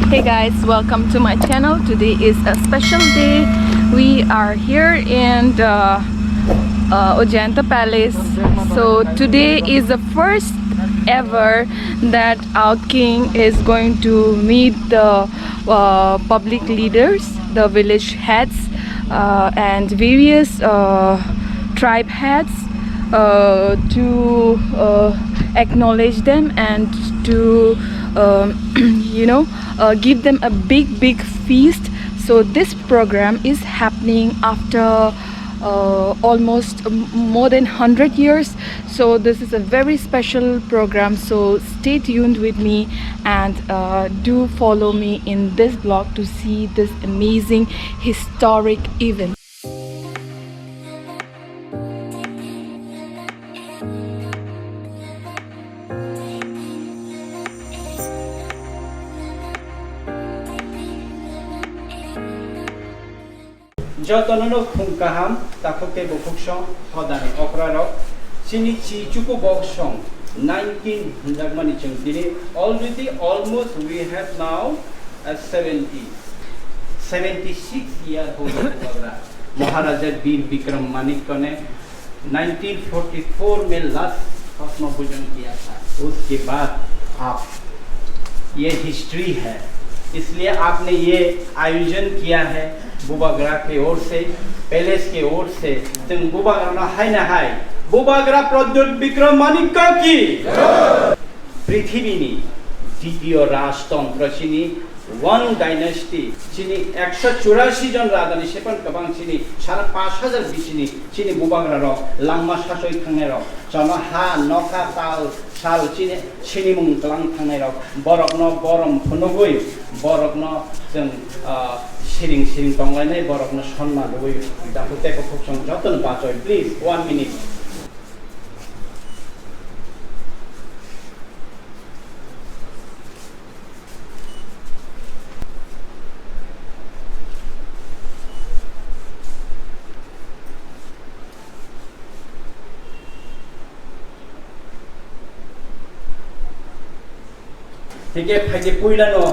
Hey guys, welcome to my channel. Today is a special day. We are here in the Ojanta Palace. So today is the first ever that Out King is going to meet the public leaders, the village heads and various tribe heads to acknowledge them and to give them a big feast. So this program is happening after almost more than 100 years. So this is a very special program, so stay tuned with me and do follow me in this vlog to see this amazing historic event. Jotono Kunkaham, Takoke Bokushon, Hodani Okraro, Sinichi Chukubokshon, 19 Jagmanichung. Already almost we have now 76 years old Maharaja Bir Bikram Manikone 1944 में last फसलों पूजन किया था। उसके बाद आप ये history है, इसलिए आपने ये आयोजन किया है बुबागरा के ओर से, पैलेस के ओर से। तुम बुबागरा है ना है, बुबागरा प्रद्युत विक्रम मानिक्य की पृथ्वीनी द्वितीय राजतंत्र चिनी वन डायनेस्टी चिनी 184 जन राजानि सेपन कबां चिनी 5000 बिसिनि चिनी बुबागरा रो लांमा सासय थांनाय रो जन हा नखा ताल साल चिनी मुं क्लां थांनाय रो बरकनो बरम फुनुगुय बरकनो जों सिरिं तंलायनाय बरकनो सन्मान होय दाखुते फुकसं जतन बाचय प्लीज 1 मिनिट ठीक है फाइजे पुइलानो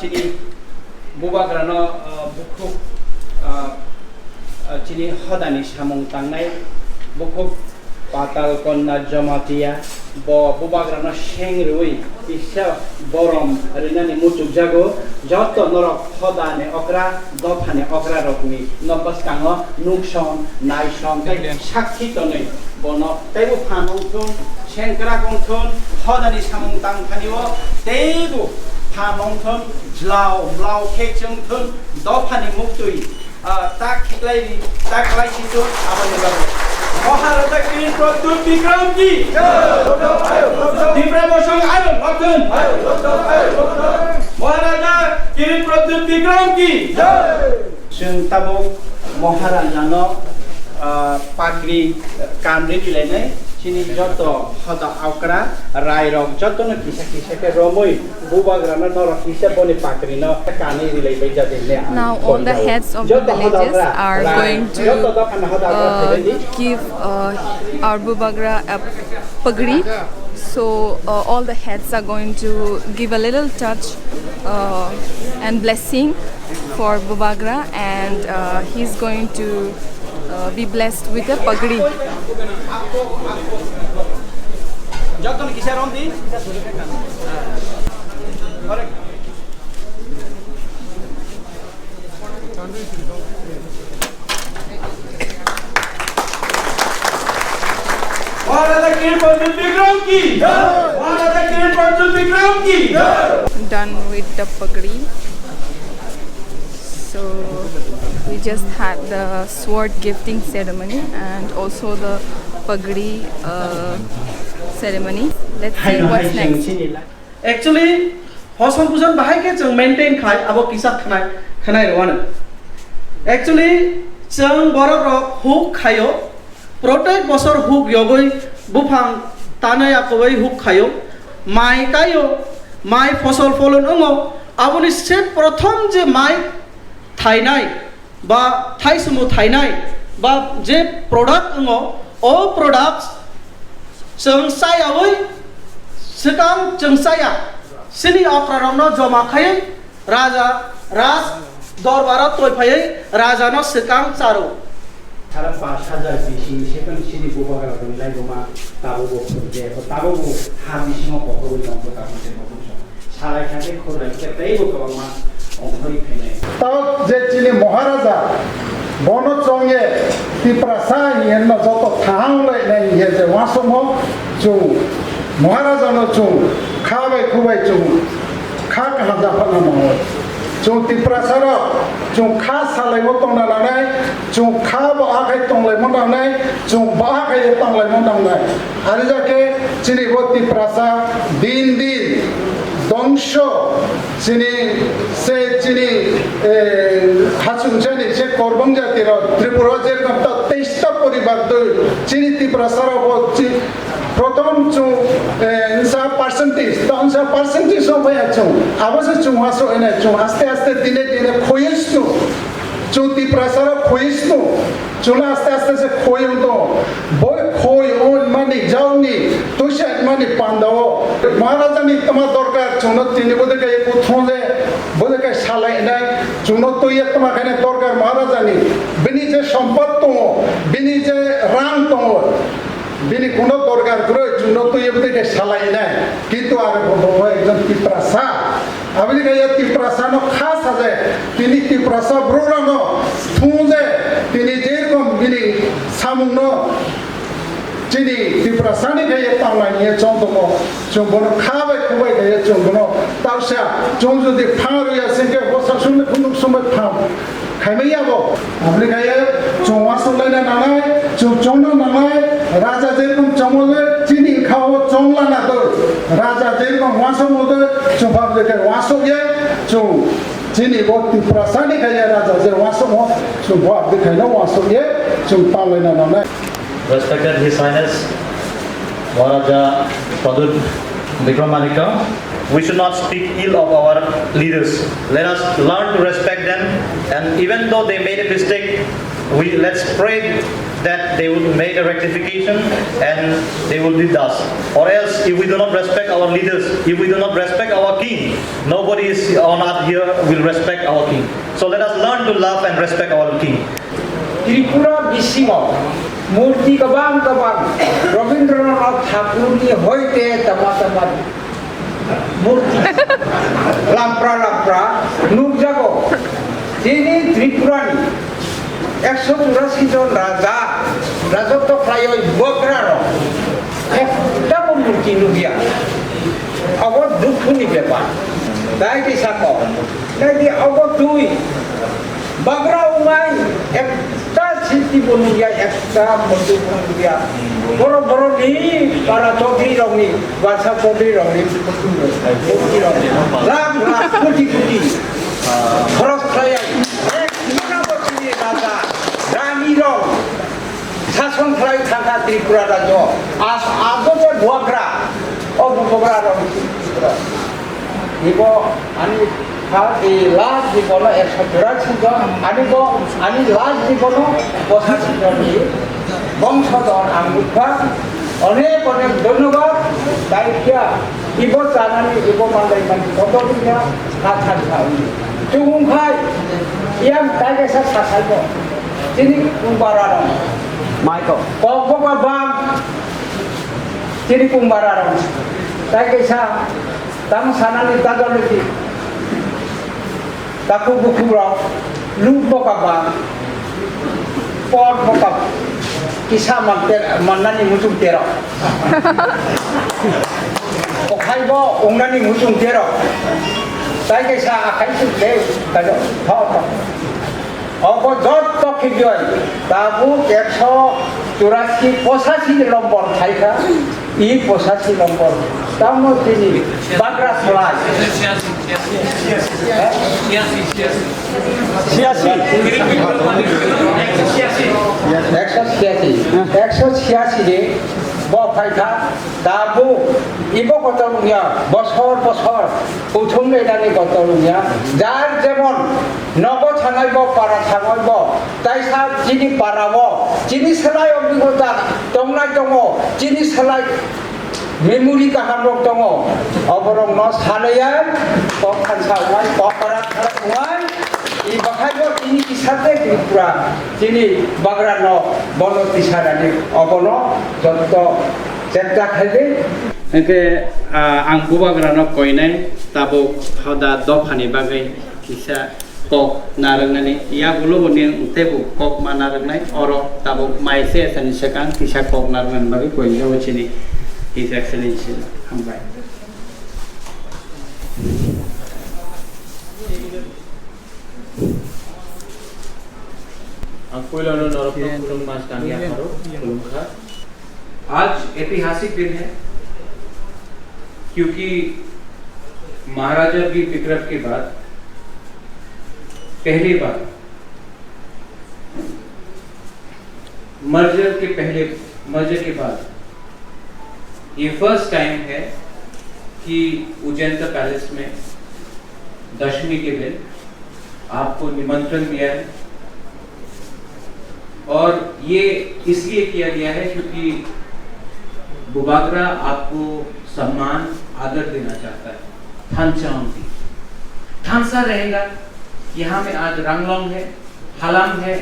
चिनी बुबाग्रानो बुखु चिनी हदानि सामुं तांनाय बुखु पाताल कन्ना जमातिया ब बुबाग्रानो शेंगरुइ इसा बरम रिनानि मुचुक जागो जत नरक हदाने अक्रा दफाने अक्रा रकनि नबस कांगो नुकसन नायसन साक्षी तनै बन तैबो फानंथुन शेंकरा कंथुन हदानि सामुं तांखानिओ तैबो फानंथुन ब्लाव खेचंथुन दफानि मुक्तुइ ताखलाय सितु आबानि बाबु महाराजा किरीन प्रद्युत विक्रम की विक्रमों आयो लखन महाराजा किरीन प्रद्युत विक्रम की जों ताबो महाराजा न पाग्री कामरे दिलायनाय चिनी जत हदा आवक्रा रायरक जतन किसा के रमै बुबाग्रा न नरक किसा बने पाग्री न काने दिलायबाय जादे। Now all the heads of the villages are going to give our bubagra a pagri. So all the heads are going to give a little touch and blessing for bubagra, and he's going to be blessed with a pagri. जतन किसा रंदी महाराजा Kirin Pradyut Vikram की महाराजा Kirin Pradyut Vikram की Done with the pagri. So we just had the sword gifting ceremony and also the pagri ceremony. Let's see what's next. Actually, Hosan Pusan Bahai can maintain Kai about Kisak Kanai Rwana. Actually, Chang Borok Hook Kayo, Protect Bosor Hook Yogoi, Bupang, Tanaya Kawai Hook Kayo, My Kayo, My Fossil Fallen Umo, Avoni said Proton Je My Tainai, Ba Taisumu Tainai, Ba Je product Umo, all products Chang Saya Sekam Chang Saya Sini Afra Ramna Joma Khaye राजा राज दरबाराव तयफायै राजानाव सिगां चारो सारा 5,000 बिसि second सिनि बुबाग्रा दंलाय दमा ताबो जे ताबो हा बिसिङाव कखौ दं ताबो जे कखौ सालाय खाथे खौराय केतैबो गोबांमा अंखरि फैनाय ताव जे चिनि महाराजा बनो चंगे तिप्रासा हियन न जतो थांलाय नै हे जे वासमो चु महाराजा न चु खाबाय खुबाय चु खा कहा जाफाना मावो चु तिप्रासार चु खा सालाय मो तंना लानाय चु खा बो आखाय तंलाय मो दांनाय चु बा आखाय तंलाय मो दांनाय आरो जाके चिनि बो तिप्रासा दिन दिन ধ্বংস চিনি সে চিনি হাসুংসানি সে করবং জাতির ত্রিপুরা যেরকম 23টা পরিবার চিনি ত্রিপ্রাসার প্রথম চু ইনসা পার্সেন্টেজ তো ইনসা পার্সেন্টেজ হবে চু আবাসে চু হাসো এনে চু আস্তে আস্তে দিনে দিনে খইসনু চু ত্রিপ্রাসার খইসনু চুলা আস্তে আস্তে সে খই হতো বই খই ওন মানি যাওনি তুইসা মানি পান্দাও মহারাজানি তোমার দরকার চুনো তিনি বোধকে উঠোঁজে বোধকে সালাই নাই চুনো তুই তোমার খানে দরকার মহারাজানি বিনি যে সম্পদ তো বিনি যে রাং তো বিনি কোনো দরকার করে চুনো তুই বোধকে সালাই নাই কিন্তু আর বলবো একজন তিপ্রাসা আপনি কাইয়া তিপ্রাসানো খাস আছে তিনি তিপ্রাসা ব্রোরানো থুঁজে তিনি যেরকম বিনি সামুন চিনি তিপ্রাসানি গায়ে তাওলাই নিয়ে চন্দমো চুম্বন খাবাই খুবাই গায়ে চন্দমো তাওসা চুম যদি ফাঁড়িয়া সেকে বসা শুনে কোনো সময় ফাঁড় খাইমাইয়াবো আপনি গায়ে চৌমা সলাইনা নানাই চৌনা নানাই রাজা যেরকম চমলে চিনি খাওয়া চমলা না তো রাজা যেরকম ওয়াসো মতো চুভাব দেখে ওয়াসো গিয়ে চৌ চিনি বো তিপ্রাসানি গায়ে রাজা যে ওয়াসো মো চুভাব দেখে না ওয়াসো গিয়ে চৌ তাওলাইনা নানাই Respected His Highness Maharaja Pradut Vikramaditya, we should not speak ill of our leaders. Let us learn to respect them, and even though they made a mistake, let's pray that they will make a rectification and they will be thus. Or else, if we do not respect our leaders, if we do not respect our king, nobody is on earth here will respect our king. So let us learn to love and respect our king. Tripura Bisingo Murti Kabang Kabang Rabindranath Thakurni Hoite Tama Murti Lampra Nurjago Tini Tripurani 184 জন রাজা রাজত্ব প্রায় বকরারো একটা মূর্তি Nubia অবর দুঃখনি ব্যাপার তাই কি সাকো তাই কি অবর তুই বাগরা উমাই একটা সিদ্ধি বনুয়া একটা মন্দির বনুয়া বড় বড় নি পারা চৌধুরী রঙনি বাদশা চৌধুরী রঙনি লাখ লাখ কোটি কোটি খরচ খায় এক মীনাবতী রাজা রানী রং শাসন খায় থাকা ত্রিপুরা রাজ্য আদতে বগরা ও বগরা রং 이거 아니 이 라지 번호 184জন 아니고 아니 라지 번호 85전이 멍청던 안국화 অনেক ধন্যবাদ দায়িত্বা 이거 জানানি 이거 만들면 더더군요 사찰사 중흥khai 이양 다게서 사살고 지니 공바라랑 마이코 거거가 지니 공바라랑 다게서 Tang sana ni tagal ni taku bukura lupa kaba pot mokap kisah mana ni mutung tero okai bo ongna ni mutung tero tai kisah akai sukle kado thot obo dot to kijoy tabu 184 nombor thaika ই 85 নম্বর তার মধ্যে বাগরা সলাই 186 রে বফাইখা দাবু ইবো কতলুনিয়া বছর বছর প্রথম এটানি কতলুনিয়া যার যেমন নব ছাঙাইব পারা ছাঙাইব তাই সার যিনি পারাব যিনি সেলাই অভিজ্ঞতা টংনাই দङ যিনি সেলাই मेमोरि काहामरक दङ अबरं न सानैया कक खानसावहाय ककरा खालामनाय इ बाहायबो इनि किसाते त्रिपुरा तिनि बाग्रा न बन तिसारानि अबन जत्त चेष्टा खायदे एके आं बुबाग्रानो कयनाय ताबो हदा दफानि बागै किसा कक नारंनानि या गुलोबनि उतेबो कक मा नारंनाय अरो ताबो माइसे सनि सकां किसा कक नारंनानि बागै कयनो छिनि His Excellency हामबाय आज ऐतिहासिक दिन है क्योंकि महाराजा वीर विक्रम के बाद पहली बार मर्जर के बाद ये फर्स्ट टाइम है कि उज्जैन पैलेस में दशमी के दिन आपको निमंत्रण दिया है और ये इसलिए किया गया है क्योंकि बुबागरा आपको सम्मान आदर देना चाहता है। थानसा रहेगा। यहाँ में आज रंगलोंग है, हालाम है,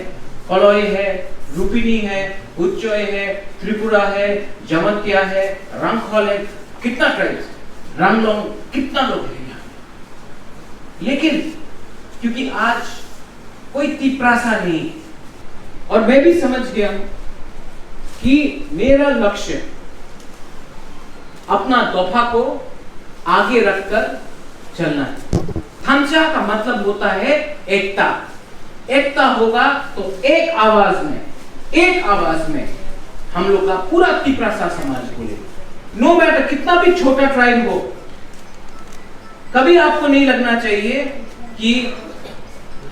कलोई है, रूपिनी है, उच्चोय है, त्रिपुरा है, जमतिया है, रंगखोल है, कितना ट्राइब्स, रंगलोंग कितना लोग हैं यहाँ। लेकिन क्योंकि आज कोई तिप्रासा नहीं और मैं भी समझ गया कि मेरा लक्ष्य अपना दफा को आगे रखकर चलना है। थामचा का मतलब होता है एकता। एकता होगा तो एक आवाज में हम लोग का पूरा तिप्रासा समाज बोलेगा। नो मैटर कितना भी छोटा ट्राइब हो, कभी आपको नहीं लगना चाहिए कि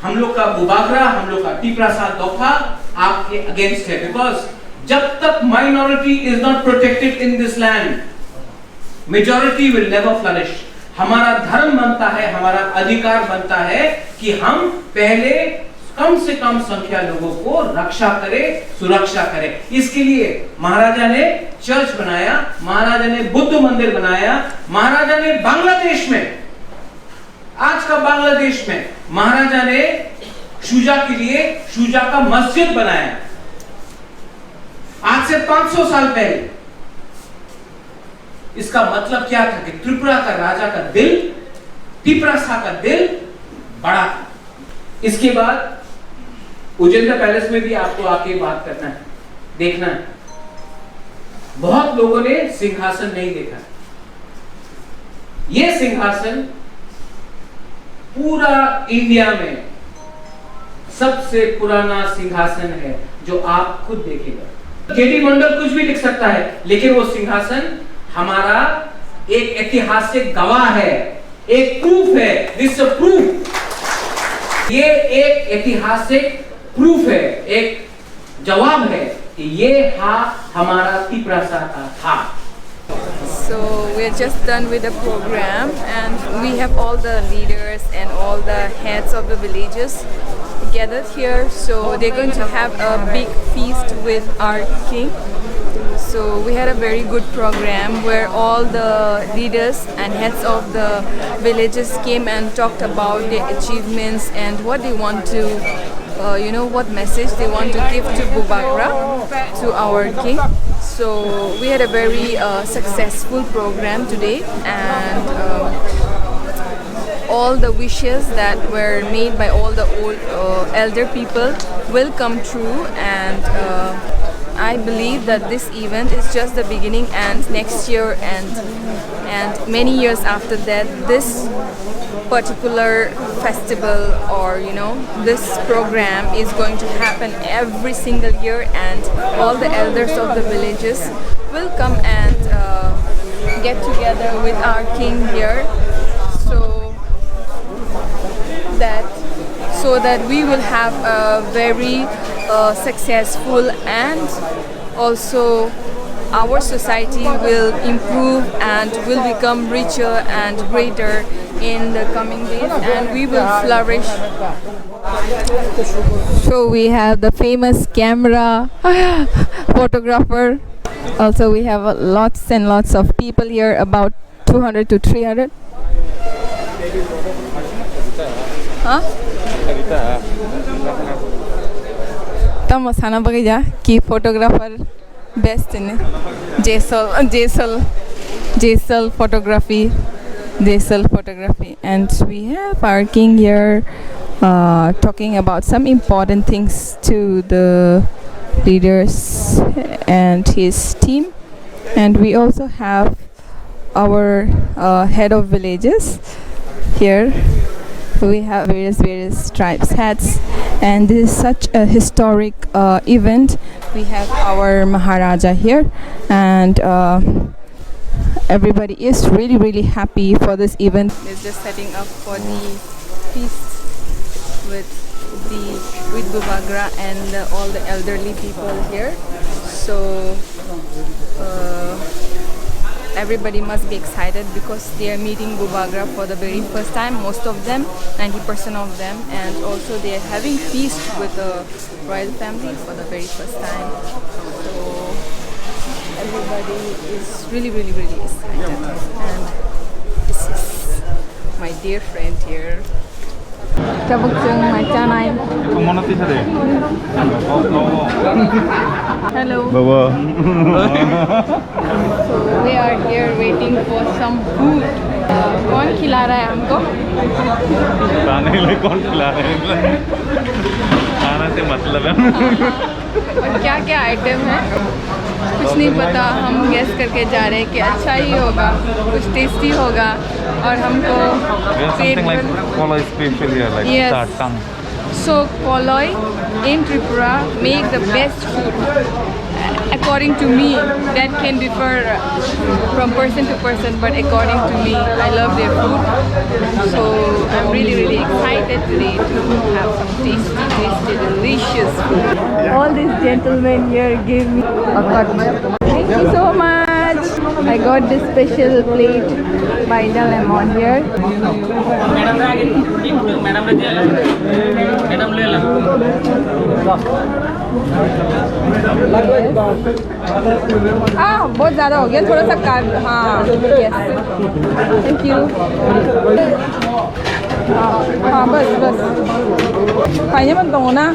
हम लोग का बुबागरा, हम लोग का तिप्रासा दफा आपके अगेंस्ट है। बिकॉज जब तक minority is not protected in this land, majority will never flourish. हमारा धर्म बनता है, हमारा अधिकार बनता है कि हम पहले कम से कम संख्या लोगों को रक्षा करें, सुरक्षा करें। इसके लिए महाराजा ने चर्च बनाया, महाराजा ने बुद्ध मंदिर बनाया, महाराजा ने बांग्लादेश में, आज का बांग्लादेश में महाराजा ने शुजा के लिए शुजा का मस्जिद बनाया आज से 500 साल पहले। इसका मतलब क्या था कि त्रिपुरा का राजा का दिल, तिप्रासा का दिल बड़ा था। इसके बाद उज्जैन पैलेस में भी आपको आके बात करना है, देखना है। बहुत लोगों ने सिंहासन नहीं देखा। यह सिंहासन पूरा इंडिया में सबसे पुराना सिंहासन है जो आप खुद देखेगा। जेडी मंडल कुछ भी लिख सकता है, लेकिन वो सिंहासन हमारा एक ऐतिहासिक गवाह है, एक प्रूफ है। दिस प्रूफ, ये एक ऐतिहासिक प्रूफ है, एक जवाब है कि ये हमारा तिप्रासा का था। So we're just done with the program and we have all the leaders and all the heads of the villages gathered here. So they're going to have a big feast with our king. So we had a very good program where all the leaders and heads of the villages came and talked about their achievements and what they want to what message they want to give to Bubagra, to our king. So we had a very successful program today, and all the wishes that were made by all the old elder people will come true, and I believe that this event is just the beginning, and next year and many years after that, this particular festival or this program is going to happen every single year, and all the elders of the villages will come and get together with our king here, so that we will have a very successful, and also our society will improve and will become richer and greater in the coming days, and we will flourish. So we have the famous camera photographer. Also, we have lots and lots of people here, about 200 to 300. Huh? Estamos sana bagaya ki photographer best in Jaisal photography, and we have our king here talking about some important things to the leaders and his team. And we also have our head of villages here. We have various tribes hats, and this is such a historic event. We have our Maharaja here, and everybody is really happy for this event. It's just setting up for the feast with Bubagra and all the elderly people here. So everybody must be excited because they are meeting Bubagra for the very first time, most of them, 90% of them, and also they are having feast with the royal family for the very first time. So everybody is really excited, and this is my dear friend here. Hello. So we are here waiting for some food. कौन खिला रहा है हमको? खाने के लिए कौन खिला रहा है? खाना से मतलब है। और क्या क्या आइटम है कुछ नहीं पता, हम गेस करके जा रहे हैं कि अच्छा ही होगा, कुछ टेस्टी होगा और हमको पेट भर। Yes. So Koloi in Tripura make the best food. According to me, that can differ from person to person, but according to me, I love their food. So I'm really excited today to have some tasty, delicious food. All these gentlemen here gave me a cut. Thank you so much. I got this special plate by the lemon here. बहुत ज़्यादा हो गया, थोड़ा सा काट। हाँ, yes, thank you. हाँ बस खाइए मत दो ना।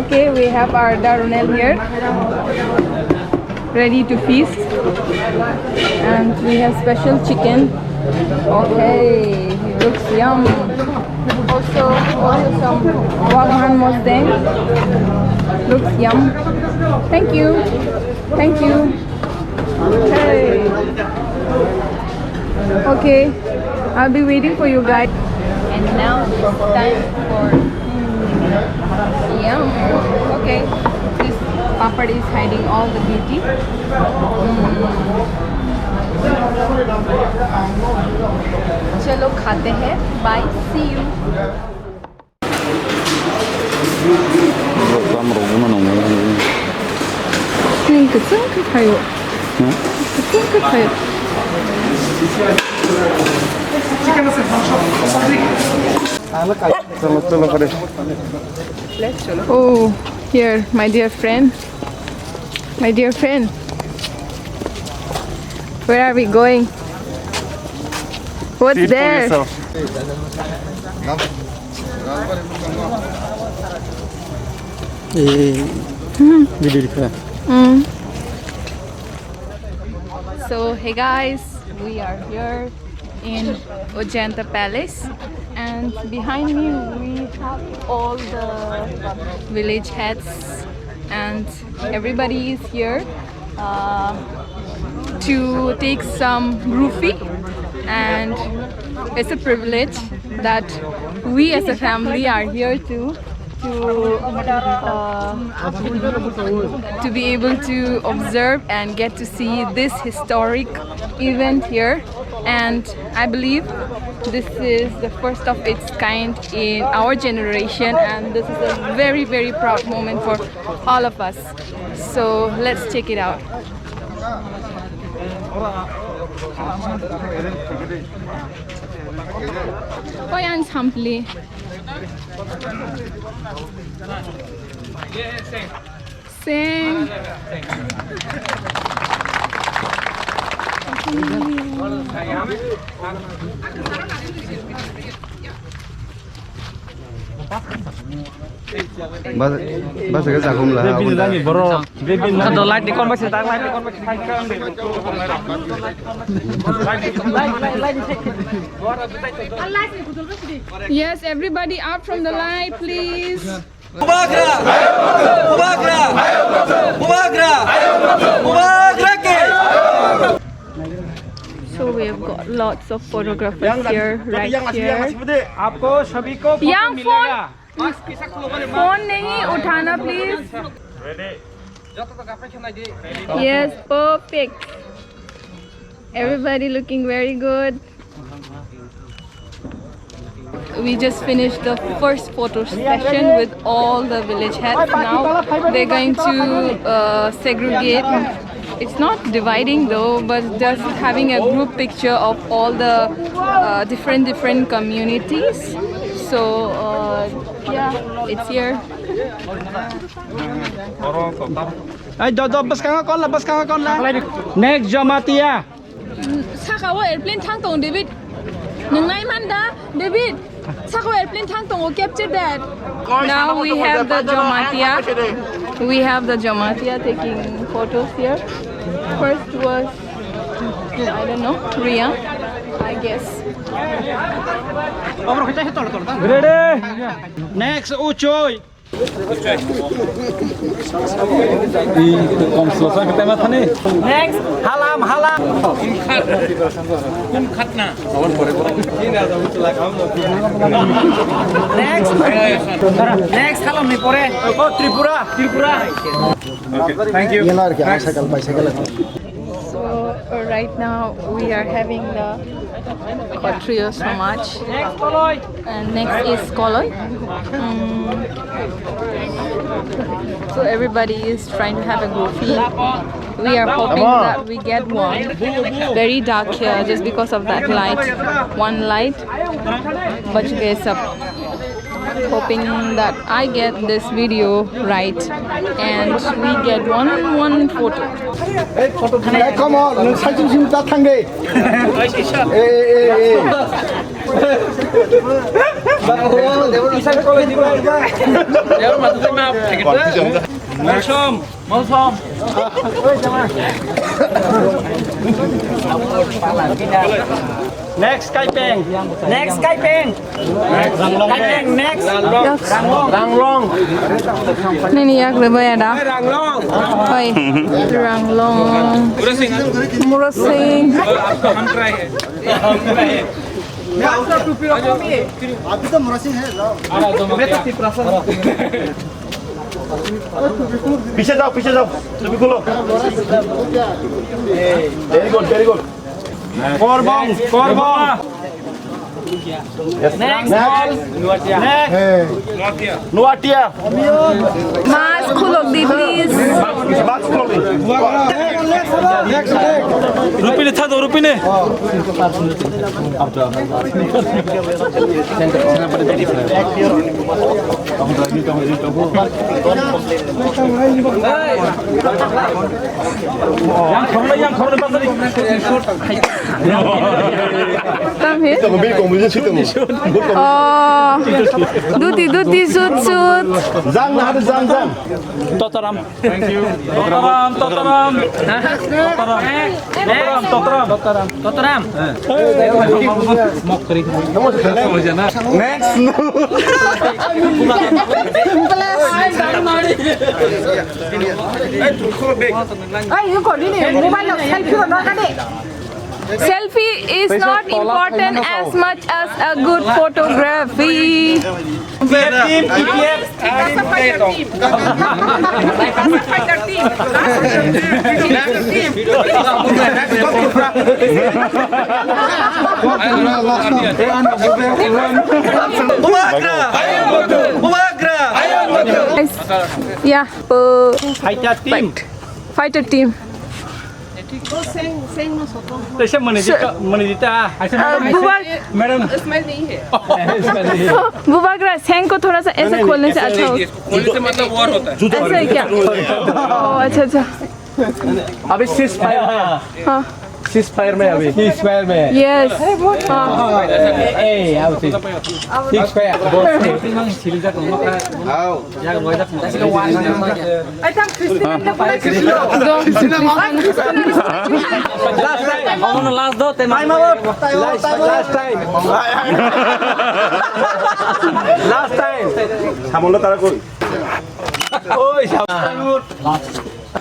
Okay, we have our Darunel here, ready to feast, and we have special chicken. Okay, it looks yum. Also some Wagwan Mosdeng. Looks yum. Thank you. Hey. Okay, I'll be waiting for you guys. And now it's time for yum. Okay, this papad is hiding all the beauty. चलो खाते हैं, bye, C you. खायो Oh, here, my dear friend. Where are we going? What's there? So hey guys, we are here in Ojanta Palace, and behind me we have all the village heads, and everybody is here to take some roofie, and it's a privilege that we as a family are here to be able to observe and get to see this historic event here. And I believe this is the first of its kind in our generation, and this is a very, very proud moment for all of us. So let's check it out. Koyan Sampli. Sing. Bác sẽ giả không là Yes, everybody out from the line, please. So we have got lots of photographers here, right here. Young phone नहीं उठाना please. Yes, perfect. Everybody looking very good. We just finished the first photo session with all the village heads. Now they're going to segregate. It's not dividing though, but just having a group picture of all the different communities. So yeah, it's here. Next Jamatia. Sakawa airplane thang tong David. Nung nai manda David. Sakawa airplane thang tong capture that. Now we have the Jamatia. We have the Jamatia taking photos here. First was I don't know, Ria, I guess. Ready? Next Uchoy. Next Halam. Next Halam ni pore. Oh Tripura. Okay, thank you. So right now we are having the Kshatriya Samaj, and next is Koloi. So everybody is trying to have a gofi. We are hoping that we get one. Very dark here just because of that light. One light, but guys up. Hoping that I get this video right and we get one photo. Come on, 사진 다 탄게. Next Kaipeng. Next Kaipeng. Next Ranglong. Nini yak le ba da? Oi. Ranglong. Murasing. अभी तो मरसिंग है पीछे जाओ टोपी खोलो very good Korbong. Next Nuatia Mask khulok di please. Rupine tha do Rupine. Yang khorle pasari. Come here. Oh, duti shoot. Zang na zang. Totaram. Thank you. Totaram. Totaram. Next Selfie is not important as much as a good photography. Yeah, fighter team. कैसे मनीजिता madam Bubagra Seng को थोड़ा सा ऐसे खोलने से अच्छा हो। खोलने से मतलब वॉर होता है। ऐसा है क्या? ओह अच्छा अच्छा। अभी सीज फायर हाँ सीज फायर में अभी सीज फायर में यस हाँ लास्ट दो लास्ट टाइम सामने तारा कोई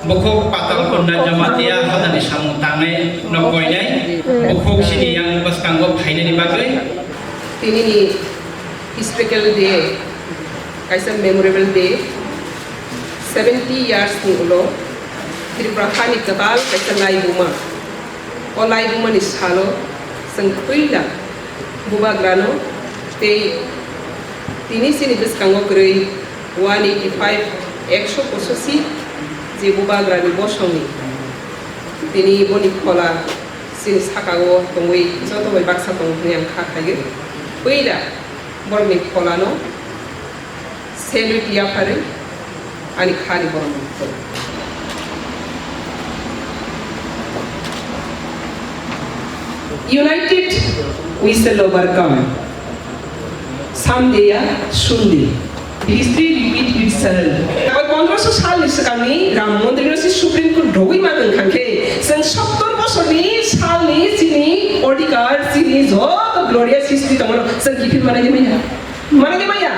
Bukhuk patal konna jamatia hadani samung tangai nokoinai bukhuk sini yang bas kanggo phaine ni bagai ini ni historical day kaisa memorable day 70 years ni ulo Tripura khani katal kaisa lai buma o lai buma ni salo sangkuila buba grano te tini sini bas kanggo grei 185 100% যে বুবাগ্রানি বসংনি তিনি বনি খোলা scene সাকাগো তংই যতই বাক্সা তংনি আং খাখাগে ওইলা বরনি খোলানো সেলুটিয়া পারে আনি খালি বরম United we shall overcome. Someday someday history repeat itself. 1500 साल सिगांनि राम मन्दिरनि सुप्रिम कोर्ट ढोगै मागोन खांखे जों 70 बोसोरनि सालनि जिनि अधिकार जिनि जत ग्लोरियास हिस्ट्री दङ जों गिदिर माने मैया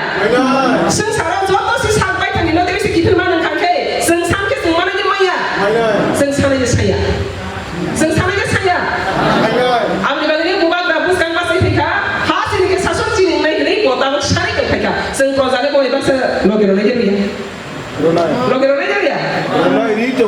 जों सारा जत सि सालबाय थानि न देसे गिदिर माने खांखे जों सानखे जों माने मैया जों सानै साया आंनि बागै बुबाग्रा बुसगां बासै फैखा हा सिनिके सासन जिनि नायगै गताबो सानै फैखा जों प्रजाले बयबासो लगे Logero ya.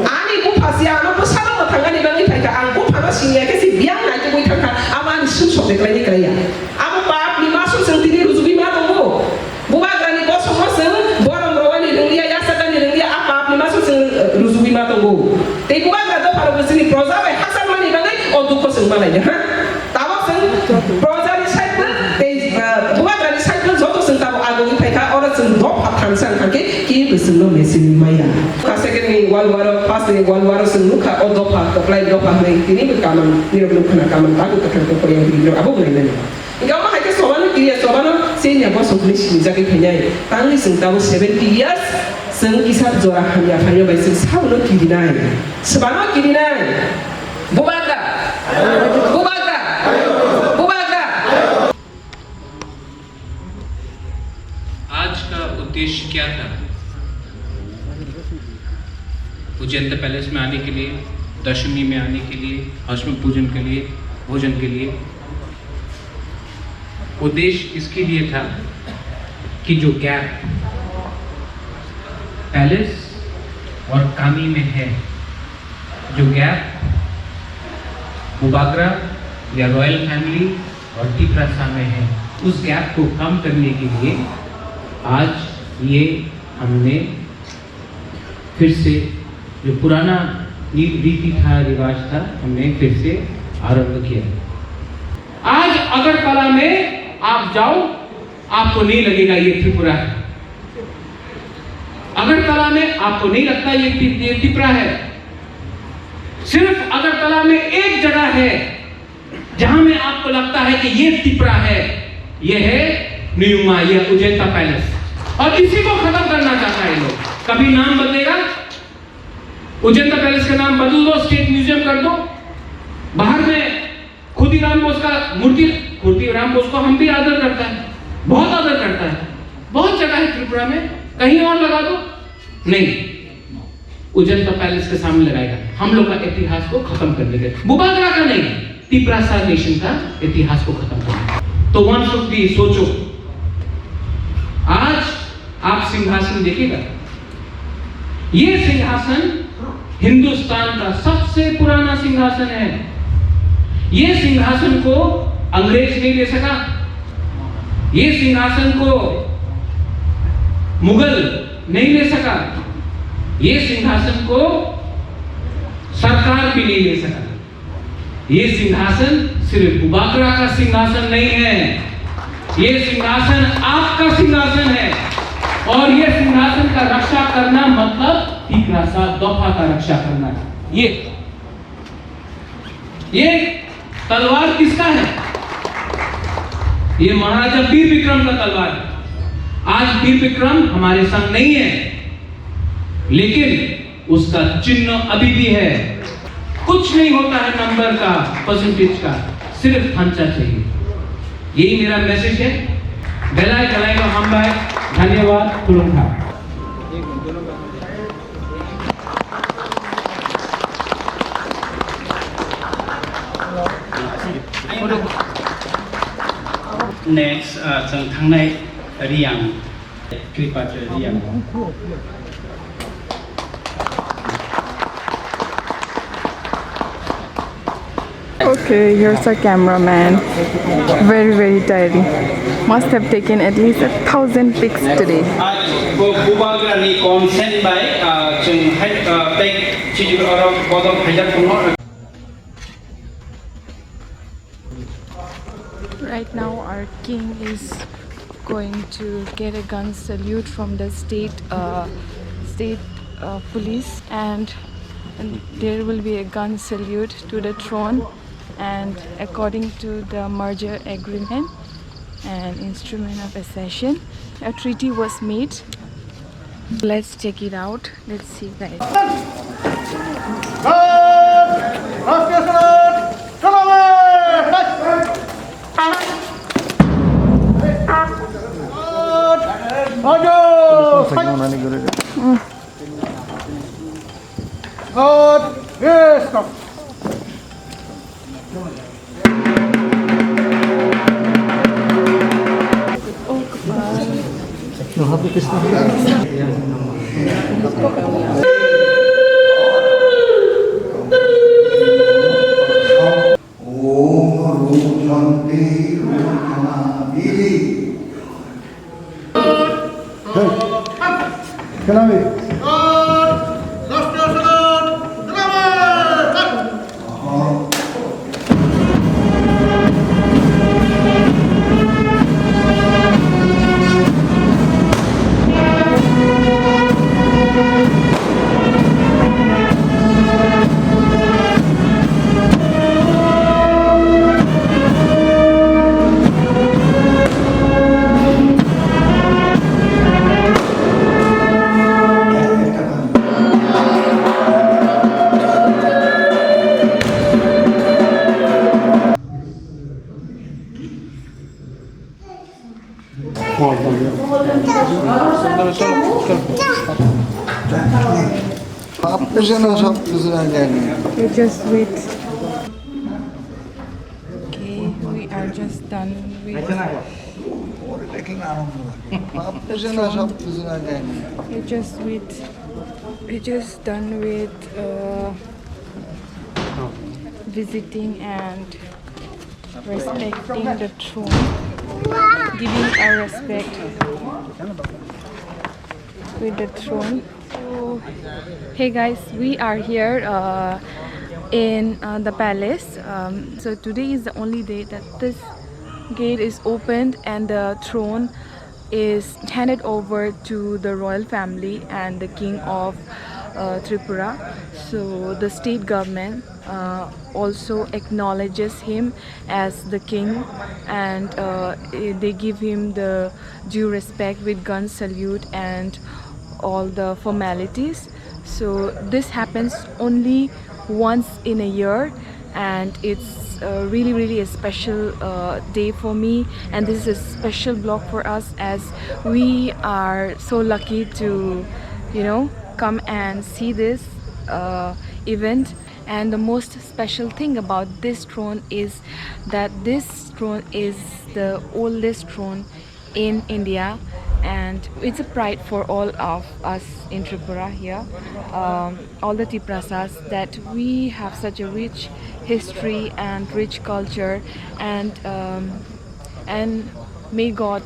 Ani bu pasia no bu sala mo thanga ni bangi thaka ang bu phana singya ke si biang na ke bu thaka amani su so de klai klaya. Amu pa ni masu sentiri ruzubi ma tongo. Bu ba grani bo so mo sen borom rowani ringia ya sakani ringia apa ni masu sen ruzubi ma tongo. Te bu ba gra do paro bu sini proza ba hasan mani bangai o du ko sen mala ya. Tawa sen proza ni cycle te bu ba grani cycle joto sen tawo ago ni thaka ora sen do phathan san kake Bersama mesin maya. Kasihkan ni wal-waro pas ni wal-waro senuka odopa apply dopa ni ini berkaman ni belum kena kaman aku takkan kau yang video abu boleh ni. Engkau mah hanya soalan dia soalan sehingga bos sudah sini jadi penyai. Tangis sengtahu 70 years seng kisah jora hanya baik seng sahul kiri nai. Sebanyak kiri nai. Bubaga. आज का उद्देश्य क्या था? Ujjain palace में आने के लिए, दशमी में आने के लिए, अष्टमी पूजन के लिए, भोजन के लिए। उद्देश्य इसके लिए था कि जो गैप पैलेस और कामी में है, जो गैप बुबाग्रा या रॉयल फैमिली और टिपरासा में है, उस गैप को कम करने के लिए आज ये हमने फिर से जो पुराना रीति था, रिवाज था, हमने फिर से आरंभ किया। आज अगरतला में आप जाओ, आपको नहीं लगेगा ये त्रिपुरा है। अगरतला में आपको नहीं लगता ये त्रिपुरा है। सिर्फ अगरतला में एक जगह है जहां में आपको लगता है कि ये त्रिपुरा है, ये है न्यूमा, ये उज्जैन पैलेस। और इसी को खत्म करना चाहता है लोग। कभी नाम बदलेगा, उज्जैन पैलेस का नाम बदल दो, स्टेट म्यूजियम कर दो। बाहर में खुदीराम बोस का मूर्ति, खुदीराम बोस को हम भी आदर करता है, बहुत आदर करता है। बहुत जगह है त्रिपुरा में, कहीं और लगा दो, नहीं, उज्जैन पैलेस के सामने लगाएगा। हम लोग का इतिहास को खत्म करने के, बुबाग्रा का नहीं, टिपरासा नेशन का इतिहास को खत्म करना। तो वन शुक्ति सोचो, आज आप सिंहासन देखिएगा, ये सिंहासन हिंदुस्तान का सबसे पुराना सिंहासन है। ये सिंहासन को अंग्रेज नहीं ले सका, ये सिंहासन को मुगल नहीं ले सका, ये सिंहासन को सरकार भी नहीं ले सका। ये सिंहासन सिर्फ बुबाकरा का सिंहासन नहीं है, ये सिंहासन आपका सिंहासन है। और ये सिंहासन का रक्षा करना मतलब तिपरासा दोफा का रक्षा करना है। ये तलवार किसका है? ये महाराजा वीर विक्रम का तलवार है। आज वीर विक्रम हमारे संग नहीं है, लेकिन उसका चिन्ह अभी भी है। कुछ नहीं होता है नंबर का, परसेंटेज का, सिर्फ खांचा चाहिए। यही मेरा मैसेज है। बेलाय कलाएगा हम भाई, धन्यवाद। खुलूंगा। Next, जों थांनाय रियां कृपात्र रियां Okay, here's our cameraman. Very tiring. Must have taken at least 1,000 pics today. बुबाग्रानि consent by जों take chiju orang bodong hajar kuno. Right now our king is going to get a gun salute from the state police, and there will be a gun salute to the throne, and according to the merger agreement and instrument of accession, a treaty was made. Let's check it out. Let's see, guys. You just wait. Okay, we are just done with. We just done with visiting and respecting the throne, giving our respect with the throne. So, hey guys, we are here in the palace. So today is the only day that this gate is opened and the throne is handed over to the royal family and the king of Tripura. So the state government also acknowledges him as the king, and they give him the due respect with gun salute and all the formalities. So this happens only once in a year, and it's really a special day for me, and this is a special vlog for us as we are so lucky to, you know, come and see this event. And the most special thing about this throne is that this throne is the oldest throne in India, and it's a pride for all of us in Tripura here, all the Tiprasas, that we have such a rich history and rich culture, and may God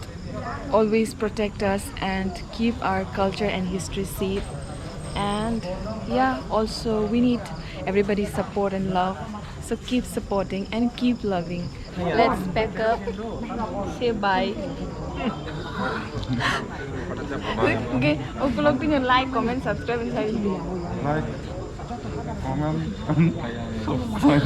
always protect us and keep our culture and history safe. And yeah, also we need everybody's support and love. So keep supporting and keep loving. Let's pack up. Say bye. Okay, vlog ini like, comment, subscribe, and share video. Like, comment, and subscribe.